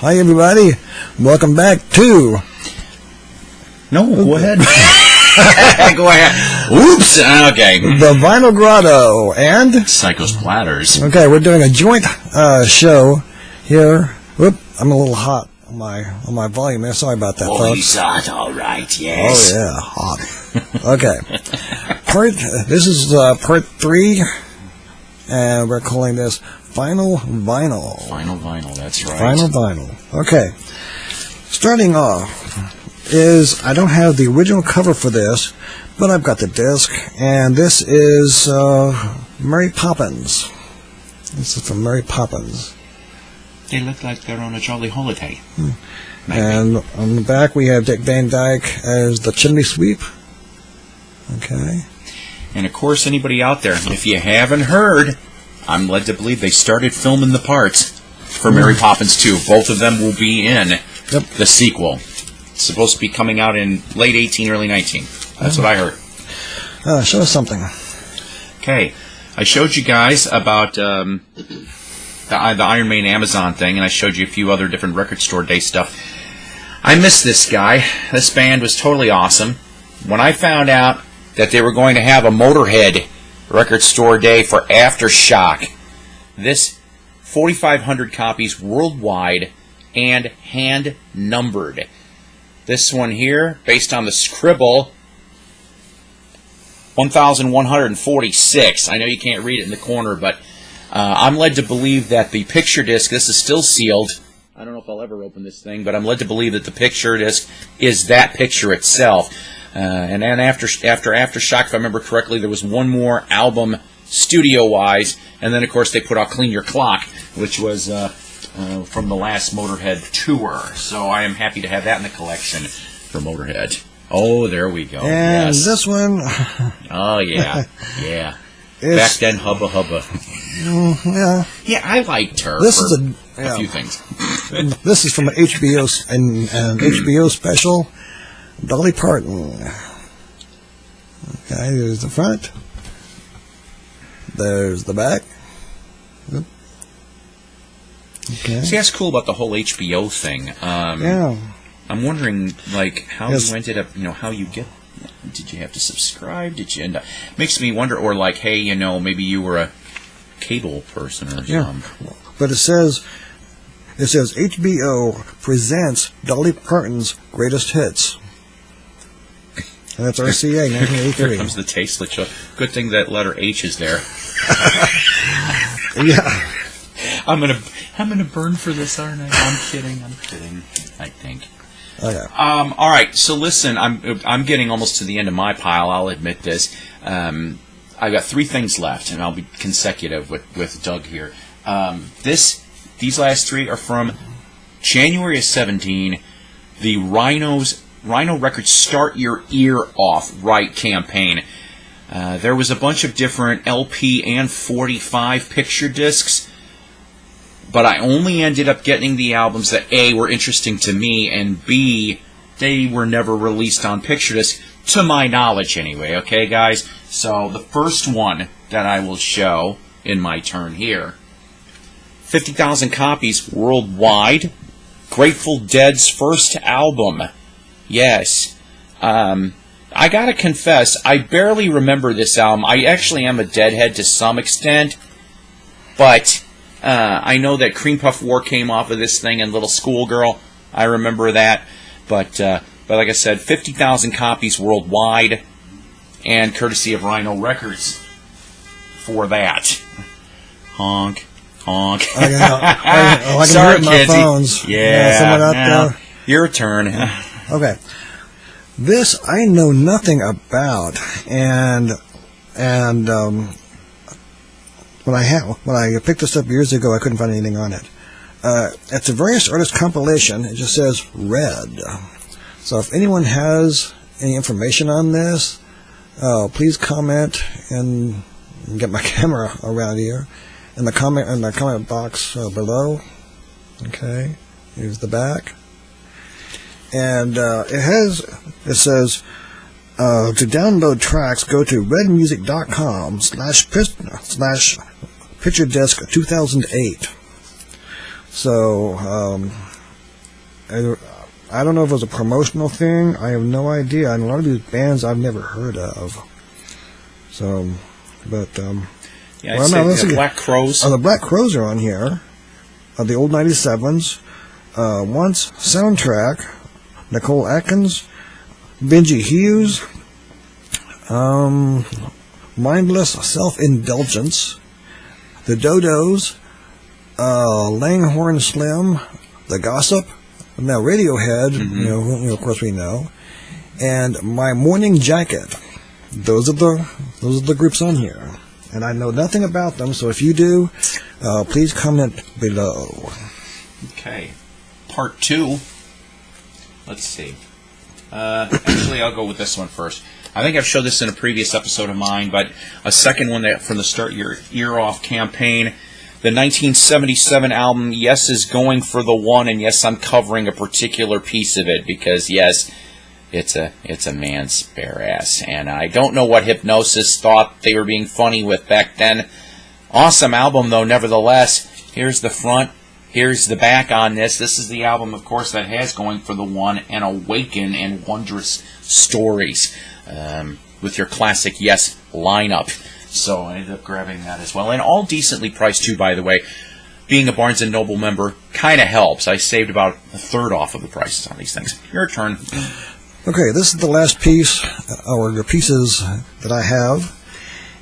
Hi, everybody. Welcome back to... No, go ahead. Go ahead. Oops. Okay. The Vinyl Grotto and... Psycho's Platters. Okay, we're doing a joint show here. Whoop, I'm a little hot on my volume there. Sorry about that, folks. He's hot, all right, yes. Oh, yeah, hot. Okay. This is part 3, and we're calling this Final Vinyl. Final Vinyl, that's right. Final Vinyl. Okay. Starting off is, I don't have the original cover for this, but I've got the disc, and this is Mary Poppins. This is from Mary Poppins. They look like they're on a jolly holiday. And on the back we have Dick Van Dyke as the chimney sweep. Okay. And of course, anybody out there, if you haven't heard, I'm led to believe they started filming the parts for Mary Poppins 2. Both of them will be in the sequel. It's supposed to be coming out in late 18, early 19. That's what I heard. Show us something. Okay. I showed you guys about the Iron Maiden Amazon thing, and I showed you a few other different record store day stuff. I miss this guy. This band was totally awesome. When I found out that they were going to have a Motorhead record store day for Aftershock, this 4,500 copies worldwide and hand numbered. This one here, based on the scribble, 1,146. I know you can't read it in the corner, but I'm led to believe that the picture disc, this is still sealed. I don't know if I'll ever open this thing, but I'm led to believe that the picture disc is that picture itself. And then after Aftershock, if I remember correctly, there was one more album studio-wise, and then, of course, they put out Clean Your Clock, which was from the last Motorhead tour. So I am happy to have that in the collection for Motorhead. Oh, there we go. And yes. This one... Oh, yeah. Yeah. Back then, Hubba Hubba. Yeah. Yeah, I liked her this for is a few things. This is from an HBO, an HBO special, Dolly Parton. Okay, there's the front. There's the back. Yep. Okay. See, that's cool about the whole HBO thing. Yeah. I'm wondering, like, how you ended up, how you get... Did you have to subscribe? Did you end up... Makes me wonder, or like, hey, maybe you were a cable person or something. But it says HBO presents Dolly Parton's greatest hits. And that's RCA, 1983. Here comes the tasteless show. Good thing that letter H is there. Yeah. I'm gonna burn for this, aren't I? I'm kidding. I think. Okay. All right. So listen, I'm getting almost to the end of my pile. I'll admit this. I've got 3 things left, and I'll be consecutive with Doug here. These last 3 are from January of 17. The Rhino Records Start Your Ear Off Right campaign. There was a bunch of different LP and 45 picture discs, but I only ended up getting the albums that A, were interesting to me, and B, they were never released on picture disc, to my knowledge anyway, okay guys? So the first one that I will show in my turn here, 50,000 copies worldwide, Grateful Dead's first album. Yes. I gotta confess, I barely remember this album. I actually am a Deadhead to some extent, but I know that Cream Puff War came off of this thing and Little Schoolgirl. I remember that. But like I said, 50,000 copies worldwide, and courtesy of Rhino Records for that. Honk. Honk. I can Sorry, hear it in my kids. phones. Yeah, someone out there. Your turn. Okay. This I know nothing about, and when I picked this up years ago, I couldn't find anything on it. It's a various artist compilation. It just says Red. So if anyone has any information on this, please comment and get my camera around here in the comment box below. Okay, here's the back. And it says, to download tracks, go to redmusic.com/picture disc 2008. So, I don't know if it was a promotional thing. I have no idea. And a lot of these bands I've never heard of. So, but yeah, well, no, the Black Crowes. The Black Crowes are on here. The old 97s. Once Soundtrack. Nicole Atkins. Benji Hughes. Mindless Self-Indulgence. The Dodos. Langhorne Slim. The Gossip. Now Radiohead, of course we know, and My Morning Jacket. Those are the groups on here, and I know nothing about them. So if you do, please comment below. Okay, part 2. Let's see. Actually, I'll go with this one first. I think I've showed this in a previous episode of mine, but a second one that from the Start Your Ear Off campaign. The 1977 album, yes, is going for the one, and yes, I'm covering a particular piece of it because, yes, it's a man's bare ass. And I don't know what Hypnosis thought they were being funny with back then. Awesome album, though, nevertheless. Here's the front, here's the back on this. This is the album, of course, that has Going for the One and Awaken and Wondrous Stories with your classic Yes lineup. So I ended up grabbing that as well. And all decently priced, too, by the way. Being a Barnes & Noble member kind of helps. I saved about a third off of the prices on these things. Your turn. Okay, this is the last piece, or the pieces that I have.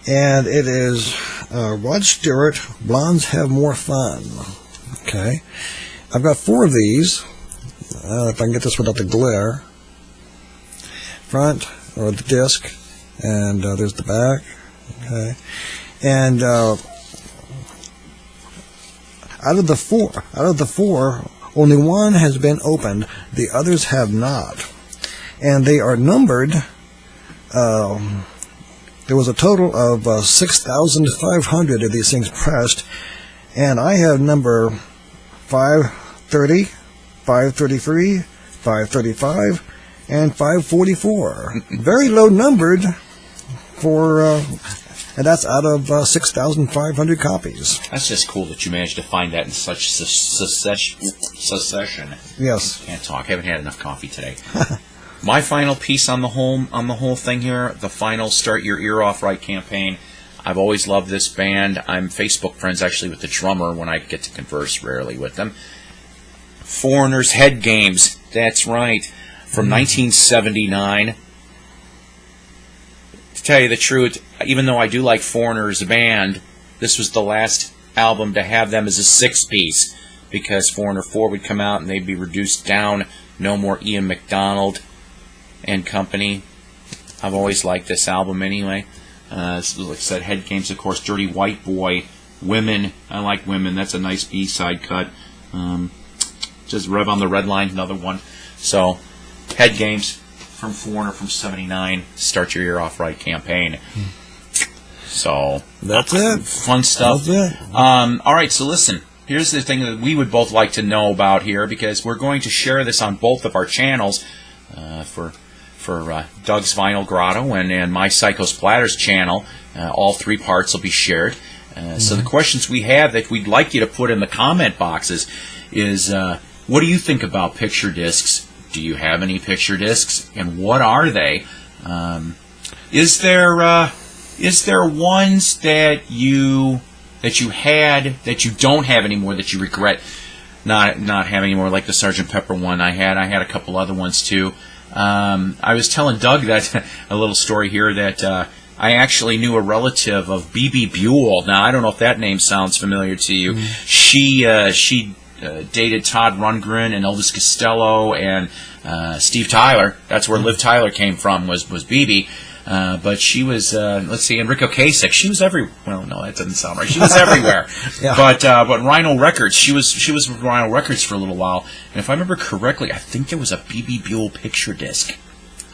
And it is Rod Stewart, Blondes Have More Fun. Okay. I've got 4 of these. If I can get this without the glare. Front, or the disc. And there's the back. Okay, and out of the four, only one has been opened. The others have not, and they are numbered. There was a total of 6,500 of these things pressed, and I have number 530, 533, 535, and 544. Very low numbered for. And that's out of 6,500 copies. That's just cool that you managed to find that in such succession. Yes. Can't talk. Haven't had enough coffee today. My final piece on the whole thing here, the final Start Your Ear Off Right campaign. I've always loved this band. I'm Facebook friends actually with the drummer when I get to converse rarely with them. Foreigner's Head Games. That's right. From 1979. To tell you the truth, even though I do like Foreigner as a band, this was the last album to have them as a 6-piece because Foreigner 4 would come out and they'd be reduced down. No more Ian MacDonald and company. I've always liked this album anyway. Like I said, Head Games, of course, Dirty White Boy, Women. I like Women. That's a nice B-side cut. Just Rev on the Red Line, another one. So, Head Games. From Foreigner from 79, Start Your Ear Off Right campaign. So that's it. Fun stuff. That's it. All right, so listen. Here's the thing that we would both like to know about here because we're going to share this on both of our channels for Doug's Vinyl Grotto and my Psycho's Platters channel. All 3 parts will be shared. So the questions we have that we'd like you to put in the comment boxes is, what do you think about picture discs? Do you have any picture discs, and what are they? Is there ones that you had that you don't have anymore that you regret not having anymore, like the Sgt. Pepper one I had? I had a couple other ones too. I was telling Doug that a little story here that I actually knew a relative of B.B. Buell. Now I don't know if that name sounds familiar to you. She dated Todd Rundgren and Elvis Costello and Steve Tyler. That's where Liv Tyler came from, was BB. But she was, let's see, Enrico Kasich. She was everywhere. Well, no, that doesn't sound right. She was everywhere. Yeah. But Rhino Records, she was with Rhino Records for a little while. And if I remember correctly, I think there was a B.B. Buell picture disc.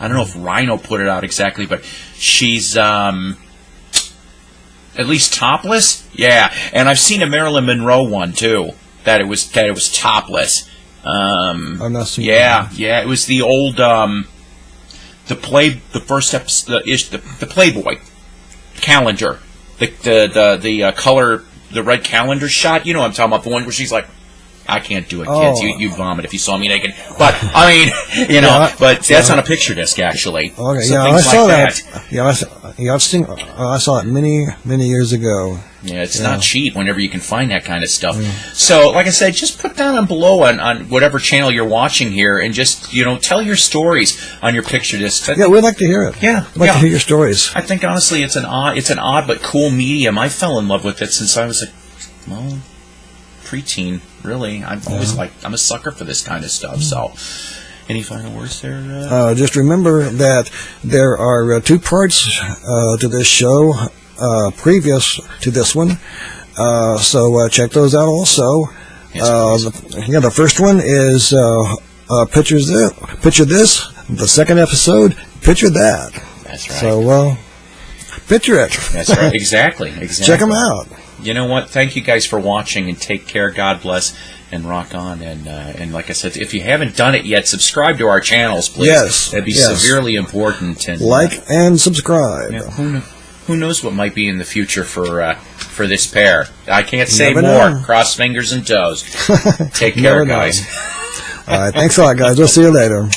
I don't know if Rhino put it out exactly, but she's at least topless. Yeah, and I've seen a Marilyn Monroe one too. That it was topless. I'm not seeing. Yeah, it was the old the first episode, the Playboy calendar, the color, the red calendar shot. You know what I'm talking about, the one where she's like I can't do it, Oh. kids. You'd vomit if you saw me naked. But I mean, you know, Yeah, but that's on a picture disc actually. Okay, So yeah, I things saw like that. Yeah, I saw it many years ago. Yeah, it's not cheap whenever you can find that kind of stuff. So, like I said, just put down below on whatever channel you're watching here, and just tell your stories on your picture discs. Yeah, we'd like to hear it. Yeah, we'd like to hear your stories. I think honestly, it's an odd but cool medium. I fell in love with it since I was preteen. Really, I'm always I'm a sucker for this kind of stuff. So, any final words there? Just remember that there are 2 parts to this show previous to this one, so check those out also. Yes, The first one is picture this. The second episode, picture that. That's right. So picture it. That's right. Exactly. Check them out. You know what? Thank you guys for watching, and take care. God bless, and rock on. And like I said, if you haven't done it yet, subscribe to our channels, please. Yes, that'd be yes. severely important. And Like and subscribe. Who knows what might be in the future for this pair? I can't say Never more. know. Cross fingers and toes. Take care, Never know. guys. All right, thanks a lot, guys. We'll see you later.